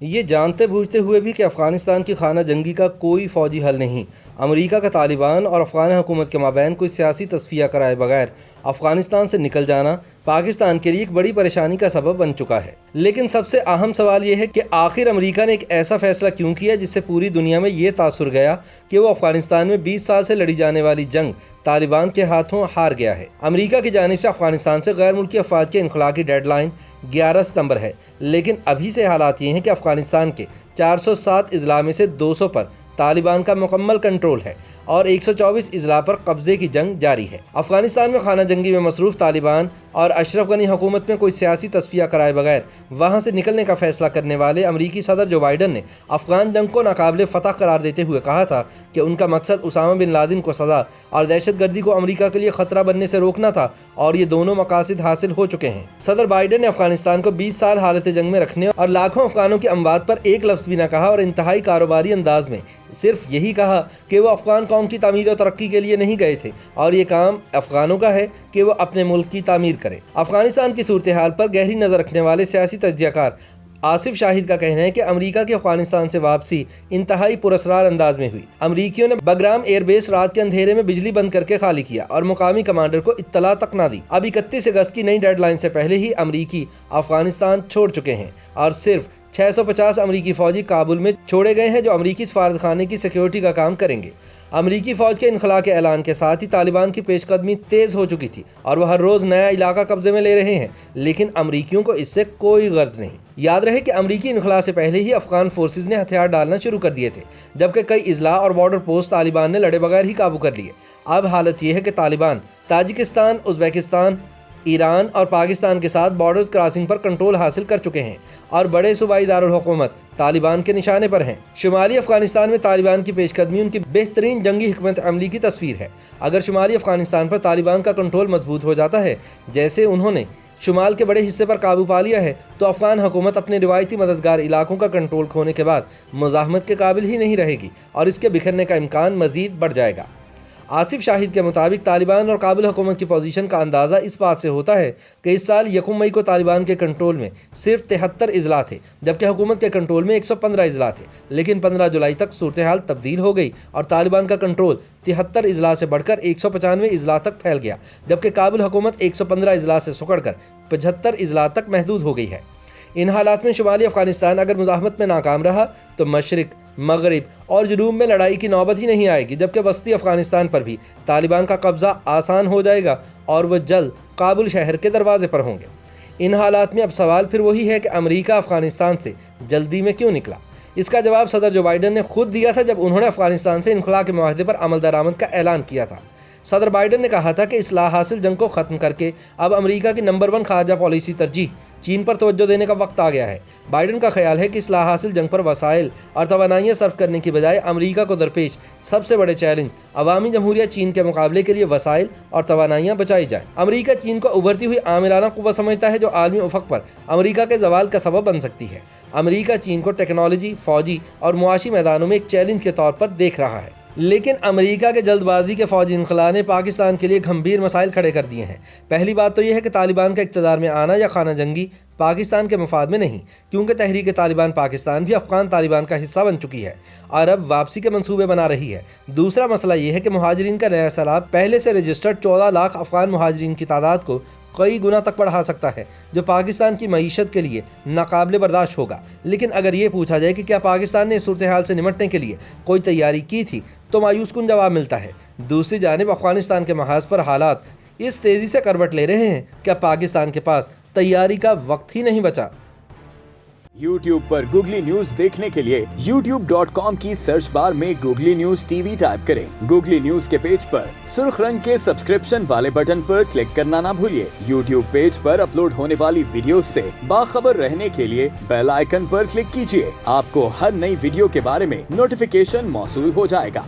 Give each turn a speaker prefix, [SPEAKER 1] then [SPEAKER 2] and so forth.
[SPEAKER 1] یہ جانتے بوجھتے ہوئے بھی کہ افغانستان کی خانہ جنگی کا کوئی فوجی حل نہیں، امریکہ کا طالبان اور افغان حکومت کے مابین کوئی سیاسی تصفیہ کرائے بغیر افغانستان سے نکل جانا پاکستان کے لیے ایک بڑی پریشانی کا سبب بن چکا ہے۔ لیکن سب سے اہم سوال یہ ہے کہ آخر امریکہ نے ایک ایسا فیصلہ کیوں کیا جس سے پوری دنیا میں یہ تاثر گیا کہ وہ افغانستان میں 20 سال سے لڑی جانے والی جنگ طالبان کے ہاتھوں ہار گیا ہے۔ امریکہ کی جانب سے افغانستان سے غیر ملکی افواج کے انخلاء کی ڈیڈ لائن 11 ستمبر ہے، لیکن ابھی سے حالات یہ ہیں کہ افغانستان کے 407 اضلاع میں سے 200 پر طالبان کا مکمل کنٹرول ہے اور 124 اضلاع پر قبضے کی جنگ جاری ہے۔ افغانستان میں خانہ جنگی میں مصروف طالبان اور اشرف غنی حکومت میں کوئی سیاسی تصفیہ کرائے بغیر وہاں سے نکلنے کا فیصلہ کرنے والے امریکی صدر جو بائیڈن نے افغان جنگ کو ناقابل فتح قرار دیتے ہوئے کہا تھا کہ ان کا مقصد اسامہ بن لادن کو سزا اور دہشت گردی کو امریکہ کے لیے خطرہ بننے سے روکنا تھا، اور یہ دونوں مقاصد حاصل ہو چکے ہیں۔ صدر بائیڈن نے افغانستان کو 20 سال حالت جنگ میں رکھنے اور لاکھوں افغانوں کی اموات پر ایک لفظ بھی نہ کہا، اور انتہائی کاروباری انداز میں صرف یہی کہا کہ وہ افغان قوم کی تعمیر و ترقی کے لیے نہیں گئے تھے اور یہ کام افغانوں کا ہے کہ وہ اپنے ملک کی تعمیر کریں۔ افغانستان کی صورتحال پر گہری نظر رکھنے والے سیاسی تجزیہ کار آصف شاہد کا کہنا ہے کہ امریکہ کی افغانستان سے واپسی انتہائی پراسرار انداز میں ہوئی۔ امریکیوں نے بگرام ایئر بیس رات کے اندھیرے میں بجلی بند کر کے خالی کیا اور مقامی کمانڈر کو اطلاع تک نہ دی۔ اب 31 اگست کی نئی ڈیڈ لائن سے پہلے ہی امریکی افغانستان چھوڑ چکے ہیں اور صرف 650 امریکی فوجی کابل میں چھوڑے گئے ہیں جو امریکی سفارت خانے کی سیکیورٹی کا کام کریں گے۔ امریکی فوج کے انخلاء کے اعلان کے ساتھ ہی طالبان کی پیش قدمی تیز ہو چکی تھی اور وہ ہر روز نیا علاقہ قبضے میں لے رہے ہیں، لیکن امریکیوں کو اس سے کوئی غرض نہیں۔ یاد رہے کہ امریکی انخلاء سے پہلے ہی افغان فورسز نے ہتھیار ڈالنا شروع کر دیے تھے، جبکہ کئی اضلاع اور بارڈر پوسٹ طالبان نے لڑے بغیر ہی قابو کر لیے۔ اب حالت یہ ہے کہ طالبان تاجکستان، ازبکستان، ایران اور پاکستان کے ساتھ بارڈر کراسنگ پر کنٹرول حاصل کر چکے ہیں اور بڑے صوبائی دارالحکومت طالبان کے نشانے پر ہیں۔ شمالی افغانستان میں طالبان کی پیش قدمی ان کی بہترین جنگی حکمت عملی کی تصویر ہے۔ اگر شمالی افغانستان پر طالبان کا کنٹرول مضبوط ہو جاتا ہے جیسے انہوں نے شمال کے بڑے حصے پر قابو پا لیا ہے، تو افغان حکومت اپنے روایتی مددگار علاقوں کا کنٹرول کھونے کے بعد مزاحمت کے قابل ہی نہیں رہے گی اور اس کے بکھرنے کا امکان مزید بڑھ جائے گا۔ آصف شاہد کے مطابق طالبان اور کابل حکومت کی پوزیشن کا اندازہ اس بات سے ہوتا ہے کہ اس سال 1 مئی کو طالبان کے کنٹرول میں صرف 73 اضلاع تھے، جبکہ حکومت کے کنٹرول میں 115 اضلاع تھے، لیکن 15 جولائی تک صورتحال تبدیل ہو گئی اور طالبان کا کنٹرول 73 اضلاع سے بڑھ کر 195 اضلاع تک پھیل گیا، جبکہ کابل حکومت 115 اضلاع سے سکڑ کر 75 اضلاع تک محدود ہو گئی ہے۔ ان حالات میں شمالی افغانستان اگر مزاحمت میں ناکام رہا تو مشرق، مغرب اور جنوب میں لڑائی کی نوبت ہی نہیں آئے گی، جبکہ وسطی افغانستان پر بھی طالبان کا قبضہ آسان ہو جائے گا اور وہ جلد کابل شہر کے دروازے پر ہوں گے۔ ان حالات میں اب سوال پھر وہی ہے کہ امریکہ افغانستان سے جلدی میں کیوں نکلا؟ اس کا جواب صدر جو بائیڈن نے خود دیا تھا جب انہوں نے افغانستان سے انخلاء کے معاہدے پر عمل درآمد کا اعلان کیا تھا۔ صدر بائیڈن نے کہا تھا کہ اصلاح حاصل جنگ کو ختم کر کے اب امریکہ کی نمبر 1 خارجہ پالیسی ترجیح چین پر توجہ دینے کا وقت آ گیا ہے۔ بائیڈن کا خیال ہے کہ اصلاح حاصل جنگ پر وسائل اور توانائیاں صرف کرنے کی بجائے امریکہ کو درپیش سب سے بڑے چیلنج عوامی جمہوریہ چین کے مقابلے کے لیے وسائل اور توانائیاں بچائی جائیں۔ امریکہ چین کو ابھرتی ہوئی عامرانہ قوت سمجھتا ہے جو عالمی افق پر امریکہ کے زوال کا سبب بن سکتی ہے۔ امریکہ چین کو ٹیکنالوجی، فوجی اور معاشی میدانوں میں ایک چیلنج کے طور پر دیکھ رہا ہے، لیکن امریکہ کے جلد بازی کے فوجی انخلاء نے پاکستان کے لیے گھمبیر مسائل کھڑے کر دیے ہیں۔ پہلی بات تو یہ ہے کہ طالبان کا اقتدار میں آنا یا خانہ جنگی پاکستان کے مفاد میں نہیں، کیونکہ تحریک طالبان پاکستان بھی افغان طالبان کا حصہ بن چکی ہے اور اب واپسی کے منصوبے بنا رہی ہے۔ دوسرا مسئلہ یہ ہے کہ مہاجرین کا نیا سیلاب پہلے سے رجسٹرڈ 14 لاکھ افغان مہاجرین کی تعداد کو کئی گنا تک بڑھا سکتا ہے، جو پاکستان کی معیشت کے لیے ناقابل برداشت ہوگا۔ لیکن اگر یہ پوچھا جائے کہ کیا پاکستان نے اس صورتحال سے نمٹنے کے لیے کوئی تیاری کی تھی تو مایوس کن جواب ملتا ہے۔ دوسری جانب افغانستان کے محاذ پر حالات اس تیزی سے کروٹ لے رہے ہیں کہ پاکستان کے پاس تیاری کا وقت ہی نہیں بچا۔
[SPEAKER 2] یوٹیوب پر گوگلی نیوز دیکھنے کے لیے youtube.com کی سرچ بار میں googly news T V type کریں۔ گوگلی نیوز کے پیج پر سرخ رنگ کے سبسکرپشن والے بٹن پر کلک کرنا نہ بھولیے۔ یوٹیوب پیج پر اپلوڈ ہونے والی ویڈیوز سے باخبر رہنے کے لیے بیل آئیکن پر کلک کیجیے۔ آپ کو ہر نئی ویڈیو کے بارے میں نوٹیفیکیشن موصول ہو جائے گا۔